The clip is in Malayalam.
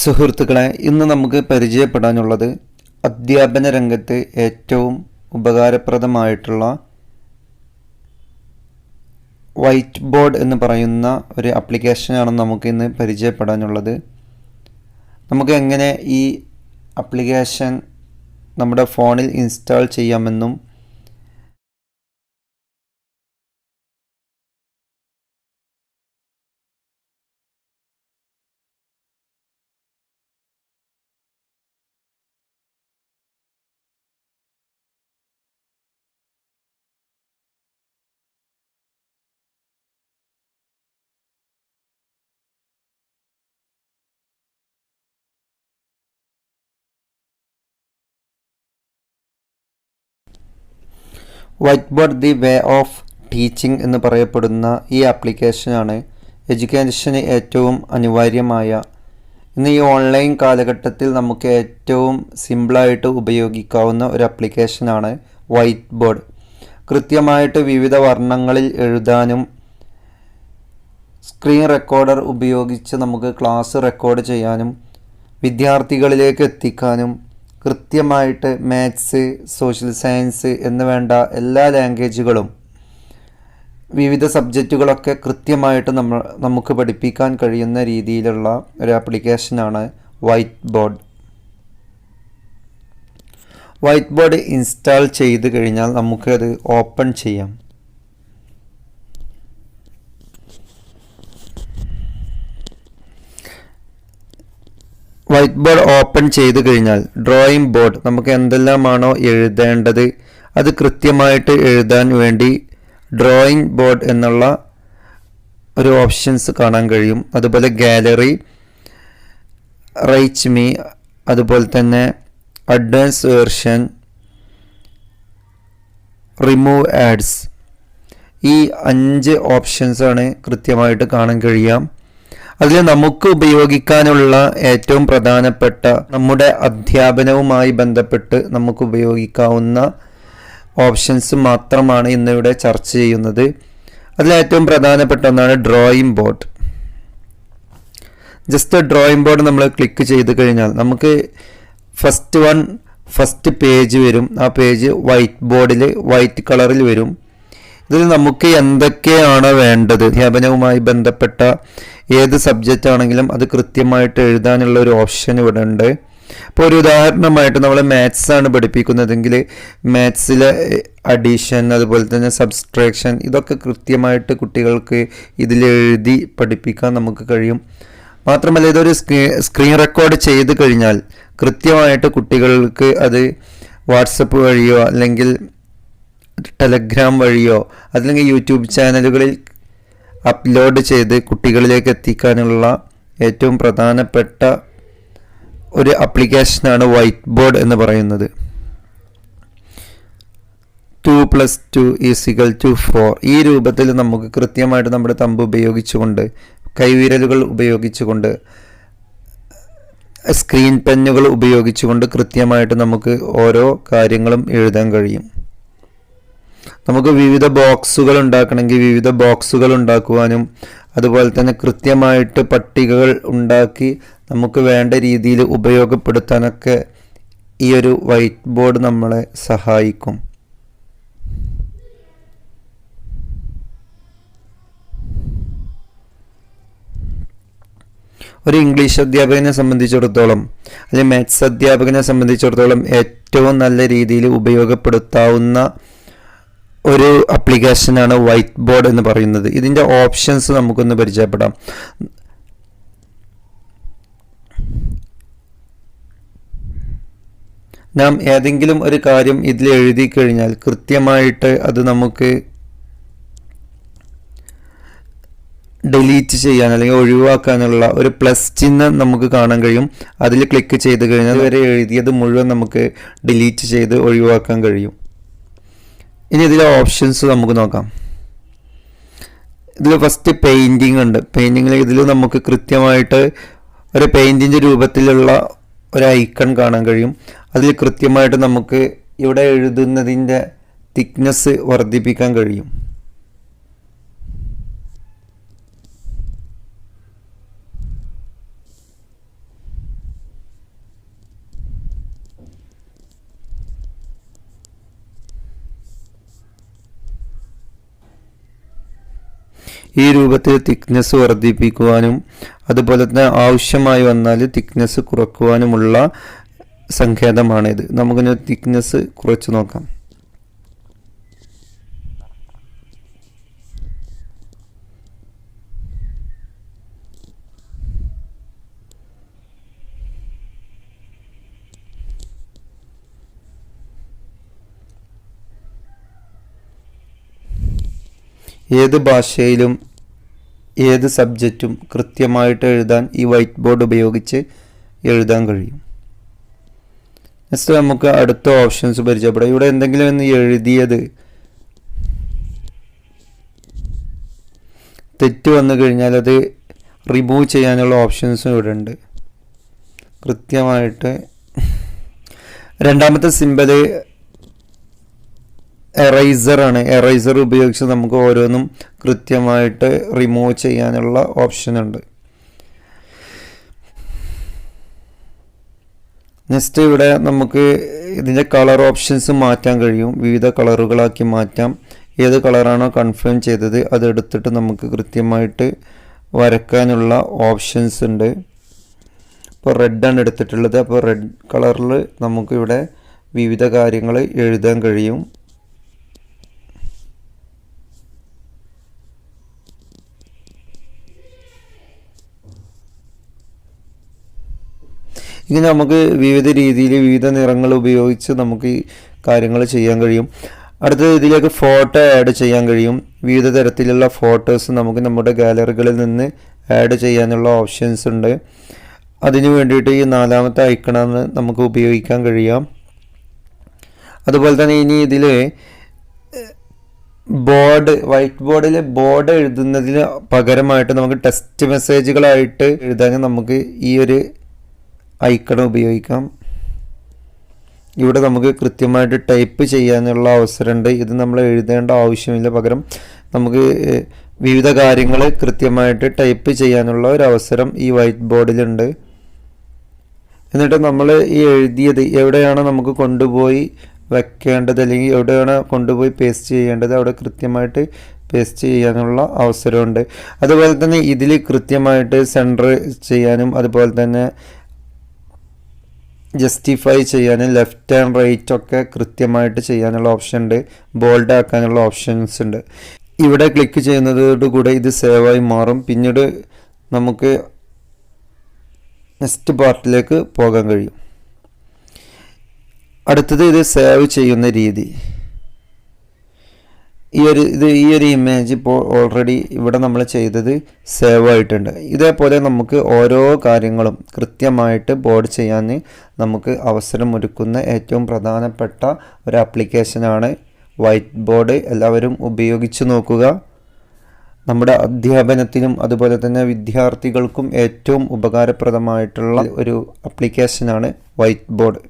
സുഹൃത്തുക്കളെ, ഇന്ന് നമുക്ക് പരിചയപ്പെടാനുള്ളത് അധ്യാപന രംഗത്ത് ഏറ്റവും ഉപകാരപ്രദമായിട്ടുള്ള വൈറ്റ് ബോർഡ് എന്ന് പറയുന്ന ഒരു ആപ്ലിക്കേഷനാണ് നമുക്ക് ഇന്ന് പരിചയപ്പെടാനുള്ളത്. നമുക്ക് എങ്ങനെ ഈ ആപ്ലിക്കേഷൻ നമ്മുടെ ഫോണിൽ ഇൻസ്റ്റാൾ ചെയ്യാമെന്നും white board the way of teaching എന്ന് പറയപ്പെടുന്ന ഈ ആപ്ലിക്കേഷനാണ് എഡ്യൂക്കേഷന് ഏറ്റവും അനിവാര്യമായ ഇന്ന് ഈ ഓൺലൈൻ കാലഘട്ടത്തിൽ നമുക്ക് ഏറ്റവും സിമ്പിളായിട്ട് ഉപയോഗിക്കാവുന്ന ഒരു ആപ്ലിക്കേഷനാണ് വൈറ്റ് ബോർഡ്. കൃത്യമായിട്ട് വിവിധ വർണ്ണങ്ങളിൽ എഴുതാനും സ്ക്രീൻ റെക്കോർഡർ ഉപയോഗിച്ച് നമുക്ക് ക്ലാസ് റെക്കോർഡ് ചെയ്യാനും വിദ്യാർത്ഥികളിലേക്ക് എത്തിക്കാനും കൃത്യമായിട്ട് മാത്സ്, സോഷ്യൽ സയൻസ് എന്ന് വേണ്ട എല്ലാ ലാംഗ്വേജുകളും വിവിധ സബ്ജക്റ്റുകളൊക്കെ കൃത്യമായിട്ട് നമുക്ക് പഠിപ്പിക്കാൻ കഴിയുന്ന രീതിയിലുള്ള ഒരു ആപ്ലിക്കേഷനാണ് white board. White board install ചെയ്ത് കഴിഞ്ഞാൽ നമുക്കത് ഓപ്പൺ ചെയ്യാം. വൈറ്റ് ബോർഡ് ഓപ്പൺ ചെയ്ത് കഴിഞ്ഞാൽ ഡ്രോയിങ് ബോർഡ് നമുക്ക് എന്തെല്ലാമാണോ എഴുതേണ്ടത് അത് കൃത്യമായിട്ട് എഴുതാൻ വേണ്ടി ഡ്രോയിങ് ബോർഡ് എന്നുള്ള ഒരു ഓപ്ഷൻസ് കാണാൻ കഴിയും. അതുപോലെ ഗാലറി, റൈറ്റ് മീ, അതുപോലെ തന്നെ അഡ്വാൻസ് വേർഷൻ, റിമൂവ് ആഡ്സ്, ഈ 5 ഓപ്ഷൻസാണ് കൃത്യമായിട്ട് കാണാൻ കഴിയാം. അതിൽ നമുക്ക് ഉപയോഗിക്കാനുള്ള ഏറ്റവും പ്രധാനപ്പെട്ട നമ്മുടെ അധ്യാപനവുമായി ബന്ധപ്പെട്ട് നമുക്ക് ഉപയോഗിക്കാവുന്ന ഓപ്ഷൻസ് മാത്രമാണ് ഇന്നിവിടെ ചർച്ച ചെയ്യുന്നത്. അതിൽ ഏറ്റവും പ്രധാനപ്പെട്ട ഒന്നാണ് drawing board. Just drawing board നമ്മൾ ക്ലിക്ക് ചെയ്ത് കഴിഞ്ഞാൽ നമുക്ക് ഫസ്റ്റ് പേജ് വരും. ആ പേജ് വൈറ്റ് ബോർഡിൽ വൈറ്റ് കളറിൽ വരും. ഇതിൽ നമുക്ക് എന്തൊക്കെയാണ് വേണ്ടത്, അധ്യാപനവുമായി ബന്ധപ്പെട്ട ഏത് സബ്ജക്റ്റ് ആണെങ്കിലും അത് കൃത്യമായിട്ട് എഴുതാനുള്ള ഒരു ഓപ്ഷൻ ഇവിടെ ഉണ്ട്. ഇപ്പോൾ ഒരു ഉദാഹരണമായിട്ട് നമ്മൾ മാത്സ് ആണ് പഠിപ്പിക്കുന്നതെങ്കിൽ മാത്സിലെ അഡീഷൻ, അതുപോലെ തന്നെ സബ്സ്ട്രാക്ഷൻ, ഇതൊക്കെ കൃത്യമായിട്ട് കുട്ടികൾക്ക് ഇതിലെഴുതി പഠിപ്പിക്കാൻ നമുക്ക് കഴിയും. മാത്രമല്ല ഇതൊരു സ്ക്രീൻ റെക്കോർഡ് ചെയ്ത് കഴിഞ്ഞാൽ കൃത്യമായിട്ട് കുട്ടികൾക്ക് അത് വാട്സപ്പ് വഴിയോ അല്ലെങ്കിൽ ടെലഗ്രാം വഴിയോ അല്ലെങ്കിൽ യൂട്യൂബ് ചാനലുകളിൽ അപ്ലോഡ് ചെയ്ത് കുട്ടികളിലേക്ക് എത്തിക്കാനുള്ള ഏറ്റവും പ്രധാനപ്പെട്ട ഒരു ആപ്ലിക്കേഷനാണ് വൈറ്റ് ബോർഡ് എന്ന് പറയുന്നത്. 2 + 2 = 4 ഈ രൂപത്തിൽ നമുക്ക് കൃത്യമായിട്ട് നമ്മുടെ തമ്പ് ഉപയോഗിച്ചുകൊണ്ട്, കൈവിരലുകൾ ഉപയോഗിച്ചുകൊണ്ട്, സ്ക്രീൻ പെന്നുകൾ ഉപയോഗിച്ചുകൊണ്ട് കൃത്യമായിട്ട് നമുക്ക് ഓരോ കാര്യങ്ങളും എഴുതാൻ കഴിയും. നമുക്ക് വിവിധ ബോക്സുകൾ ഉണ്ടാക്കണമെങ്കിൽ വിവിധ ബോക്സുകൾ ഉണ്ടാക്കുവാനും അതുപോലെ തന്നെ കൃത്യമായിട്ട് പട്ടികകൾ ഉണ്ടാക്കി നമുക്ക് വേണ്ട രീതിയിൽ ഉപയോഗപ്പെടുത്താനൊക്കെ ഈ ഒരു വൈറ്റ് ബോർഡ് നമ്മളെ സഹായിക്കും. ഒരു ഇംഗ്ലീഷ് അധ്യാപകനെ സംബന്ധിച്ചിടത്തോളം അല്ലെങ്കിൽ മാത്സ് അധ്യാപകനെ സംബന്ധിച്ചിടത്തോളം ഏറ്റവും നല്ല രീതിയിൽ ഉപയോഗപ്പെടുത്താവുന്ന ഒരു ആപ്ലിക്കേഷനാണ് വൈറ്റ് ബോർഡ് എന്ന് പറയുന്നത്. ഇതിൻ്റെ ഓപ്ഷൻസ് നമുക്കൊന്ന് പരിചയപ്പെടാം. നാം ഏതെങ്കിലും ഒരു കാര്യം ഇതിൽ എഴുതി കഴിഞ്ഞാൽ കൃത്യമായിട്ട് അത് നമുക്ക് ഡിലീറ്റ് ചെയ്യാൻ അല്ലെങ്കിൽ ഒഴിവാക്കാനുള്ള ഒരു പ്ലസ് ചിഹ്നം നമുക്ക് കാണാൻ കഴിയും. അതിൽ ക്ലിക്ക് ചെയ്ത് കഴിഞ്ഞാൽ വരെ എഴുതിയത് മുഴുവൻ നമുക്ക് ഡിലീറ്റ് ചെയ്ത് ഒഴിവാക്കാൻ കഴിയും. ഇനി ഇതിലെ ഓപ്ഷൻസ് നമുക്ക് നോക്കാം. ഇതിൽ ഫസ്റ്റ് പെയിൻറ്റിങ് ഉണ്ട്. പെയിൻറ്റിങ്ങിൽ ഇതിൽ നമുക്ക് കൃത്യമായിട്ട് ഒരു പെയിൻറ്റിൻ്റെ രൂപത്തിലുള്ള ഒരു ഐക്കൺ കാണാൻ കഴിയും. അതിൽ കൃത്യമായിട്ട് നമുക്ക് ഇവിടെ എഴുതുന്നതിൻ്റെ തിക്നെസ് വർദ്ധിപ്പിക്കാൻ കഴിയും. ഈ രൂപത്തിൽ തിക്നെസ് വർദ്ധിപ്പിക്കുവാനും അതുപോലെ തന്നെ ആവശ്യമായി വന്നാൽ തിക്നെസ് കുറക്കുവാനുമുള്ള സങ്കേതമാണിത്. നമുക്കിനി തിക്നെസ് കുറച്ച് നോക്കാം. ഏത് ഭാഷയിലും ഏത് സബ്ജക്റ്റും കൃത്യമായിട്ട് എഴുതാൻ ഈ വൈറ്റ് ബോർഡ് ഉപയോഗിച്ച് എഴുതാൻ കഴിയും. നെക്സ്റ്റ് നമുക്ക് അടുത്ത ഓപ്ഷൻസ് പരിചയപ്പെടാം. ഇവിടെ എന്തെങ്കിലും ഒന്ന് എഴുതിയത് തെറ്റ് വന്നു കഴിഞ്ഞാൽ അത് റിമൂവ് ചെയ്യാനുള്ള ഓപ്ഷൻസും ഇവിടെ ഉണ്ട്. കൃത്യമായിട്ട് രണ്ടാമത്തെ സിമ്പല് എറൈസറാണ്. എറൈസർ ഉപയോഗിച്ച് നമുക്ക് ഓരോന്നും കൃത്യമായിട്ട് റിമൂവ് ചെയ്യാനുള്ള ഓപ്ഷൻ ഉണ്ട്. നെക്സ്റ്റ് ഇവിടെ നമുക്ക് ഇതിൻ്റെ കളർ ഓപ്ഷൻസ് മാറ്റാൻ കഴിയും. വിവിധ കളറുകളാക്കി മാറ്റാം. ഏത് കളറാണോ കൺഫേം ചെയ്തത് അതെടുത്തിട്ട് നമുക്ക് കൃത്യമായിട്ട് വരക്കാനുള്ള ഓപ്ഷൻസ് ഉണ്ട്. ഇപ്പോൾ റെഡാണ് എടുത്തിട്ടുള്ളത്. അപ്പോൾ റെഡ് കളറിൽ നമുക്കിവിടെ വിവിധ കാര്യങ്ങൾ എഴുതാൻ കഴിയും. ഇങ്ങനെ നമുക്ക് വിവിധ രീതിയിൽ വിവിധ നിറങ്ങൾ ഉപയോഗിച്ച് നമുക്ക് ഈ കാര്യങ്ങൾ ചെയ്യാൻ കഴിയും. അടുത്തത് ഇതിലേക്ക് ഫോട്ടോ ആഡ് ചെയ്യാൻ കഴിയും. വിവിധ തരത്തിലുള്ള ഫോട്ടോസ് നമുക്ക് നമ്മുടെ ഗാലറികളിൽ നിന്ന് ആഡ് ചെയ്യാനുള്ള ഓപ്ഷൻസ് ഉണ്ട്. അതിനു വേണ്ടിയിട്ട് ഈ നാലാമത്തെ ഐക്കണാണ് നമുക്ക് ഉപയോഗിക്കാൻ കഴിയാം. അതുപോലെ തന്നെ ഇനി ഇതിൽ വൈറ്റ് ബോർഡിൽ ബോർഡ് എഴുതുന്നതിന് പകരമായിട്ട് നമുക്ക് ടെക്സ്റ്റ് മെസ്സേജുകളായിട്ട് എഴുതാൻ നമുക്ക് ഈ ഒരു ഐക്കൺ ഉപയോഗിക്കാം. ഇവിടെ നമുക്ക് കൃത്യമായിട്ട് ടൈപ്പ് ചെയ്യാനുള്ള അവസരമുണ്ട്. ഇത് നമ്മൾ എഴുതേണ്ട ആവശ്യമില്ല. പകരം നമുക്ക് വിവിധ കാര്യങ്ങൾ കൃത്യമായിട്ട് ടൈപ്പ് ചെയ്യാനുള്ള ഒരു അവസരം ഈ വൈറ്റ് ബോർഡിലുണ്ട്. എന്നിട്ട് നമ്മൾ ഈ എഴുതിയത് എവിടെയാണ് നമുക്ക് കൊണ്ടുപോയി വെക്കേണ്ടത് അല്ലെങ്കിൽ എവിടെയാണ് കൊണ്ടുപോയി പേസ്റ്റ് ചെയ്യേണ്ടത് അവിടെ കൃത്യമായിട്ട് പേസ്റ്റ് ചെയ്യാനുള്ള അവസരമുണ്ട്. അതുപോലെ തന്നെ ഇതിൽ കൃത്യമായിട്ട് സെൻറ്റർ ചെയ്യാനും അതുപോലെ തന്നെ ജസ്റ്റിഫൈ ചെയ്യാനും ലെഫ്റ്റ് ആൻഡ് റൈറ്റ് ഒക്കെ കൃത്യമായിട്ട് ചെയ്യാനുള്ള ഓപ്ഷൻ ഉണ്ട്. ബോൾഡ് ആക്കാനുള്ള ഓപ്ഷൻസ് ഉണ്ട്. ഇവിടെ ക്ലിക്ക് ചെയ്യുന്നതോടുകൂടെ ഇത് സേവായി മാറും. പിന്നീട് നമുക്ക് നെക്സ്റ്റ് പാർട്ടിലേക്ക് പോകാൻ കഴിയും. അടുത്തത് ഇത് സേവ് ചെയ്യുന്ന രീതി. ഈ ഒരു ഇമേജ് ഇപ്പോൾ ഓൾറെഡി ഇവിടെ നമ്മൾ ചെയ്തത് സേവ് ആയിട്ടുണ്ട്. ഇതേപോലെ നമുക്ക് ഓരോ കാര്യങ്ങളും കൃത്യമായിട്ട് ബോർഡ് ചെയ്യാൻ നമുക്ക് അവസരമൊരുക്കുന്ന ഏറ്റവും പ്രധാനപ്പെട്ട ഒരു ആപ്ലിക്കേഷനാണ് വൈറ്റ് ബോർഡ്. എല്ലാവരും ഉപയോഗിച്ച് നോക്കുക. നമ്മുടെ അധ്യാപനത്തിനും അതുപോലെ തന്നെ വിദ്യാർത്ഥികൾക്കും ഏറ്റവും ഉപകാരപ്രദമായിട്ടുള്ള ഒരു ആപ്ലിക്കേഷനാണ് വൈറ്റ് ബോർഡ്.